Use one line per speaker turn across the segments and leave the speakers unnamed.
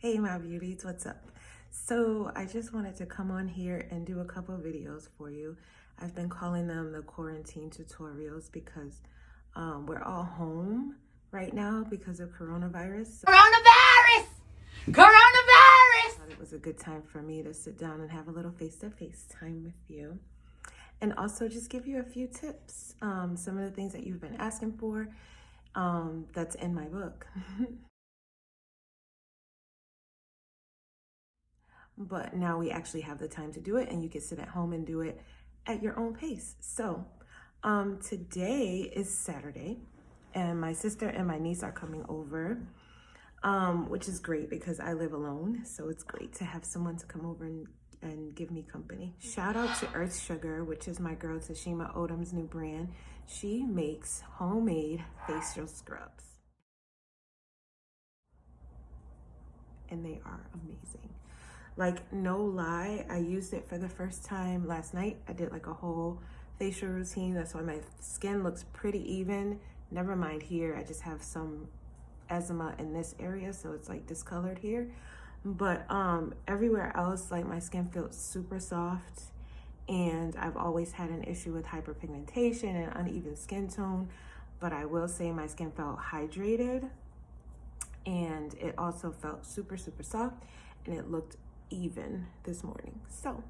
Hey my beauties, what's up? So I just wanted to come on here and do a couple of videos for you. I've been calling them the quarantine tutorials because we're all home right now because of coronavirus.
Coronavirus!
I thought it was a good time for me to sit down and have a little face-to-face time with you. And also just give you a few tips, some of the things that you've been asking for, that's in my book. But now we actually have the time to do it, and you can sit at home and do it at your own pace. So today is Saturday, and my sister and my niece are coming over, which is great because I live alone. So it's great to have someone to come over and give me company. Shout out to Earth Sugar, which is my girl Kecia Holden's new brand. She makes homemade facial scrubs, and they are amazing. Like, no lie, I used it for the first time last night. I did like a whole facial routine. That's why my skin looks pretty even. Never mind here, I just have some eczema in this area, so it's like discolored here. But everywhere else, like, my skin feels super soft, and I've always had an issue with hyperpigmentation and uneven skin tone. But I will say my skin felt hydrated, and it also felt super soft, and it looked even this morning. So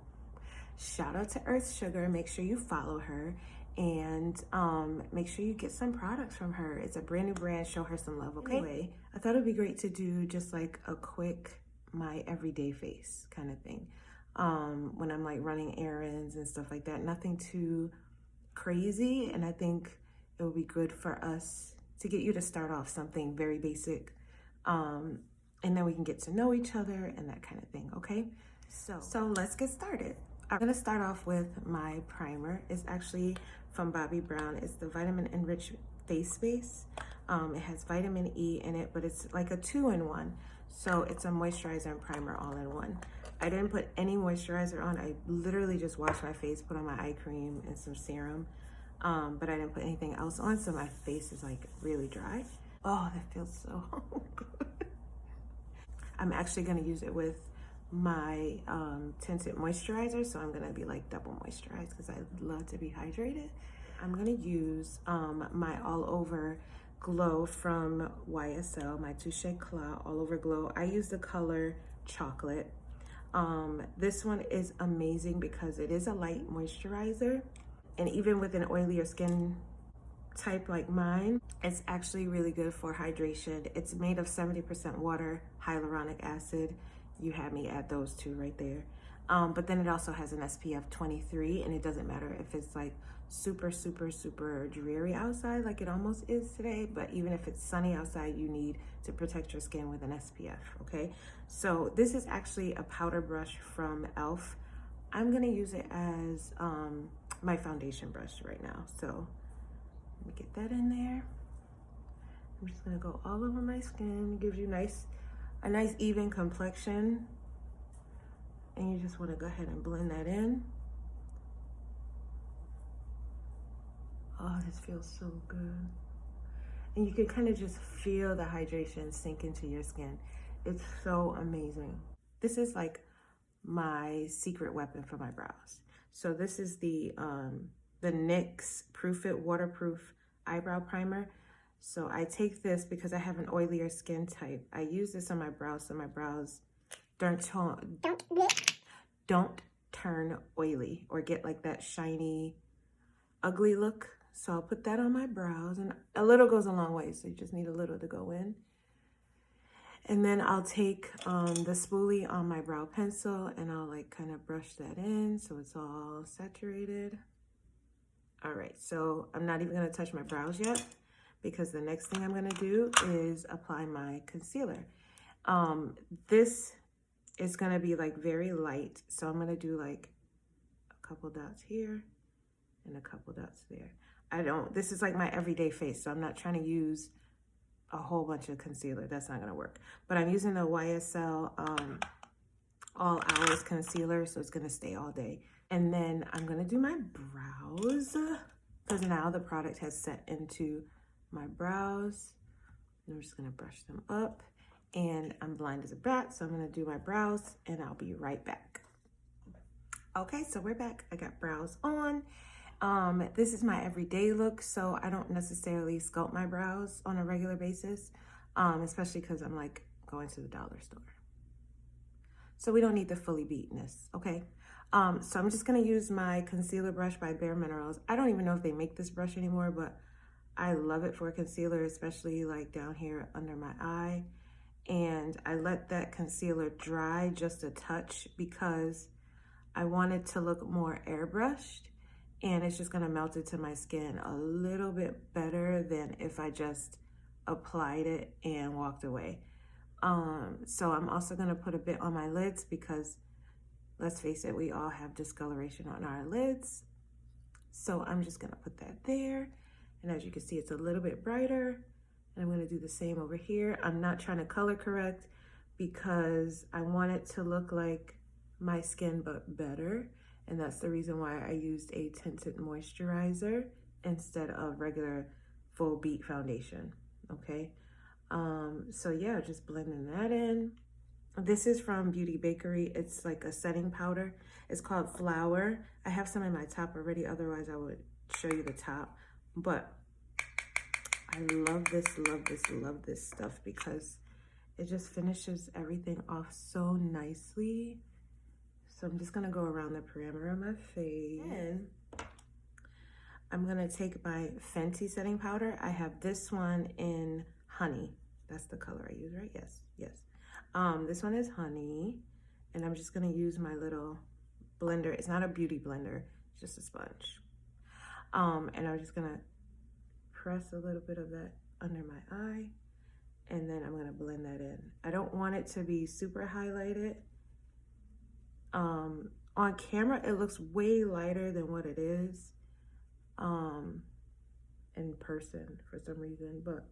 shout out to Earth Sugar. Make sure you follow her, and make sure you get some products from her. It's a brand new brand. Show her some love, okay? Anyway, I thought it'd be great to do just like a quick my everyday face kind of thing, when I'm like running errands and stuff like that. Nothing too crazy, and I think it will be good for us to get you to start off something very basic, and then we can get to know each other and that kind of thing, okay? So let's get started. I'm gonna start off with my primer. It's actually from Bobbi Brown. It's the Vitamin Enriched Face Base. It has vitamin E in it, but it's like a 2-in-1. So it's a moisturizer and primer all in one. I didn't put any moisturizer on. I literally just washed my face, put on my eye cream and some serum, but I didn't put anything else on, so my face is like really dry. Oh, that feels so good. I'm actually gonna use it with my Tinted moisturizer, so I'm gonna be like double moisturized because I love to be hydrated. I'm gonna use my All Over Glow from YSL, my Touche Eclat All Over Glow. I use the color Chocolate. This one is amazing because it is a light moisturizer, and even with an oilier skin type like mine, it's actually really good for hydration. It's made of 70% water, hyaluronic acid. You had me add those two right there. But then it also has an SPF 23, and it doesn't matter if it's like super dreary outside like it almost is today, but even if it's sunny outside, you need to protect your skin with an SPF, okay? So this is actually a powder brush from e.l.f. I'm gonna use it as my foundation brush right now. So let me get that in there. I'm just gonna go all over my skin. It gives you a nice even complexion. And you just wanna go ahead and blend that in. Oh, this feels so good. And you can kind of just feel the hydration sink into your skin. It's so amazing. This is like my secret weapon for my brows. So this is the NYX Proof It Waterproof Eyebrow Primer. So I take this because I have an oilier skin type. I use this on my brows so my brows don't turn oily or get like that shiny, ugly look. So I'll put that on my brows, and a little goes a long way, so you just need a little to go in. And then I'll take the spoolie on my brow pencil, and I'll like kind of brush that in so it's all saturated. All right, so I'm not even gonna touch my brows yet because the next thing I'm gonna do is apply my concealer. This is gonna be like very light, so I'm gonna do like a couple dots here and a couple dots there. This is like my everyday face, so I'm not trying to use a whole bunch of concealer. That's not gonna work. But I'm using the YSL All Hours Concealer, so it's gonna stay all day. And then I'm gonna do my brows because now the product has set into my brows. I'm just gonna brush them up. and I'm blind as a bat, so I'm gonna do my brows and I'll be right back. Okay, so we're back. I got brows on. This is my everyday look, so I don't necessarily sculpt my brows on a regular basis, especially because I'm like going to the dollar store. So we don't need the fully beatness, okay? So I'm just gonna use my concealer brush by Bare Minerals. I don't even know if they make this brush anymore, but I love it for concealer, especially like down here under my eye. And I let that concealer dry just a touch because I want it to look more airbrushed, and it's just gonna melt into my skin a little bit better than if I just applied it and walked away. So I'm also gonna put a bit on my lids because let's face it, we all have discoloration on our lids. So I'm just gonna put that there. And as you can see, it's a little bit brighter. And I'm gonna do the same over here. I'm not trying to color correct because I want it to look like my skin, but better. And that's the reason why I used a tinted moisturizer instead of regular full beat foundation, okay? So yeah, just blending that in. This is from Beauty Bakery. It's like a setting powder. It's called Flower. I have some in my top already, otherwise I would show you the top. But I love this, love this, love this stuff because it just finishes everything off so nicely. So I'm just gonna go around the perimeter of my face. And I'm gonna take my Fenty setting powder. I have this one in Honey. That's the color I use, right? Yes, yes. This one is Honey, and I'm just gonna use my little blender. It's not a beauty blender, it's just a sponge. And I'm just gonna press a little bit of that under my eye, and then I'm gonna blend that in. I don't want it to be super highlighted. On camera, it looks way lighter than what it is in person for some reason, but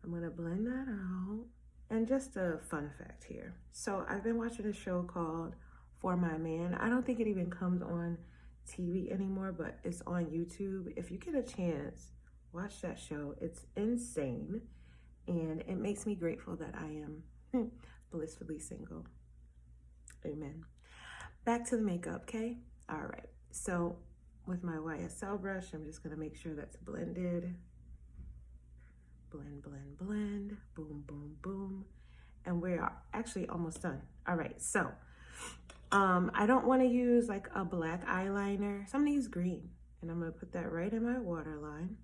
I'm gonna blend that out. And just a fun fact here. So I've been watching a show called For My Man. I don't think it even comes on TV anymore, but it's on YouTube. If you get a chance, watch that show. It's insane. And it makes me grateful that I am blissfully single. Amen. Back to the makeup, okay? All right. So with my YSL brush, I'm just gonna make sure that's blended. Blend, blend, blend, boom, boom, boom. And we are actually almost done. All right, so I don't want to use like a black eyeliner, so I'm gonna use green. And I'm gonna put that right in my waterline.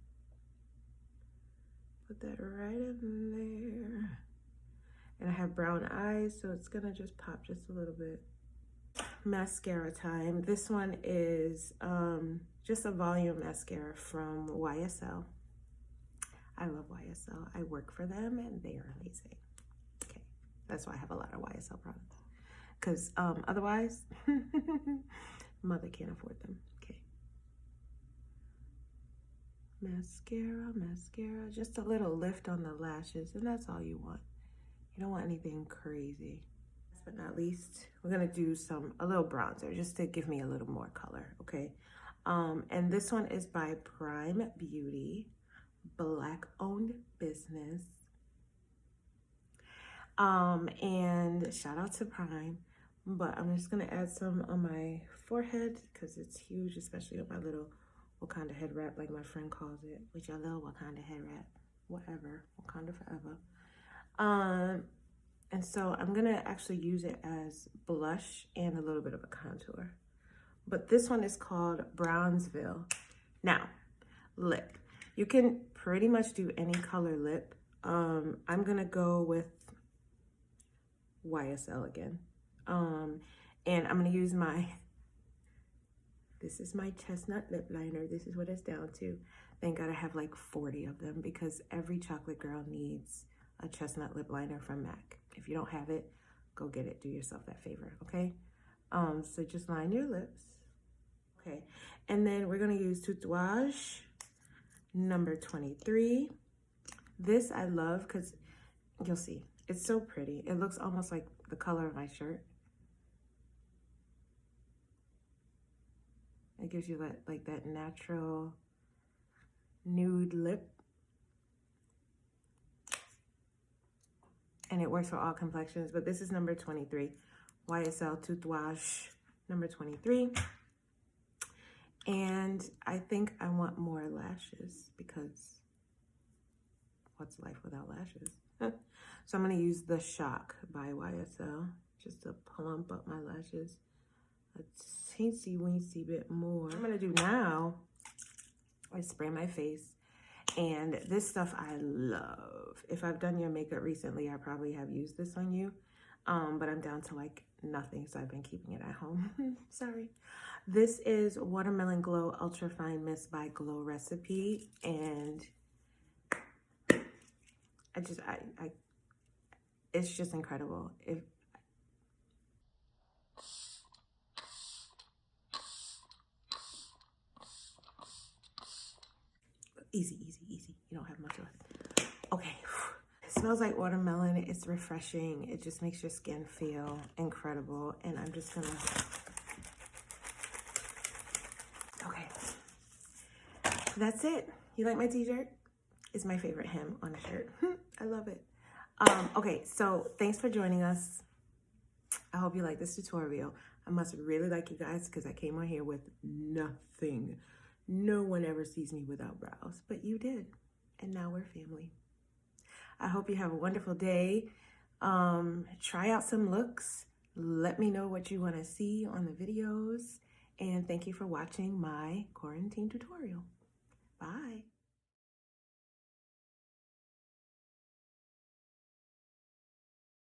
Put that right in there. And I have brown eyes, so it's gonna just pop just a little bit. Mascara time. This one is just a volume mascara from YSL. I love YSL. I work for them and they are amazing. Okay, that's why I have a lot of YSL products. Because otherwise, mother can't afford them. Okay. Mascara, mascara. Just a little lift on the lashes, and that's all you want. You don't want anything crazy. Last but not least, we're gonna do a little bronzer just to give me a little more color, okay? And this one is by Prime Beauty. Black owned business, and shout out to Prime. But I'm just gonna add some on my forehead because it's huge, especially with my little Wakanda head wrap, like my friend calls it, with your little Wakanda head wrap, whatever, Wakanda forever. And so I'm gonna actually use it as blush and a little bit of a contour. But this one is called Brownsville. Now, lip. You can pretty much do any color lip. I'm gonna go with YSL again. And I'm gonna use this is my chestnut lip liner. This is what it's down to. Thank God I have like 40 of them because every chocolate girl needs a chestnut lip liner from MAC. If you don't have it, go get it. Do yourself that favor, okay? So just line your lips. Okay, and then we're gonna use Tatouage number 23. This I love because you'll see it's so pretty. It looks almost like the color of my shirt. It gives you like that natural nude lip. and it works for all complexions, but this is number 23. YSL Toothwash number 23. And I think I want more lashes because what's life without lashes? So I'm going to use the Shock by YSL just to plump up my lashes a teensy weensy bit more. What I'm going to do now is spray my face. And this stuff I love. If I've done your makeup recently, I probably have used this on you. But I'm down to like nothing, so I've been keeping it at home. Sorry. This is Watermelon Glow Ultra Fine Mist by Glow Recipe, and it's just incredible. Easy. You don't have much left. Okay. It smells like watermelon. It's refreshing. It just makes your skin feel incredible. And I'm just gonna, okay. That's it. You like my t-shirt? It's my favorite hem on a shirt. I love it. Okay, so thanks for joining us. I hope you like this tutorial. I must really like you guys because I came on here with nothing. No one ever sees me without brows, but you did. And now we're family. I hope you have a wonderful day. Try out some looks. Let me know what you want to see on the videos. And thank you for watching my quarantine tutorial. Bye.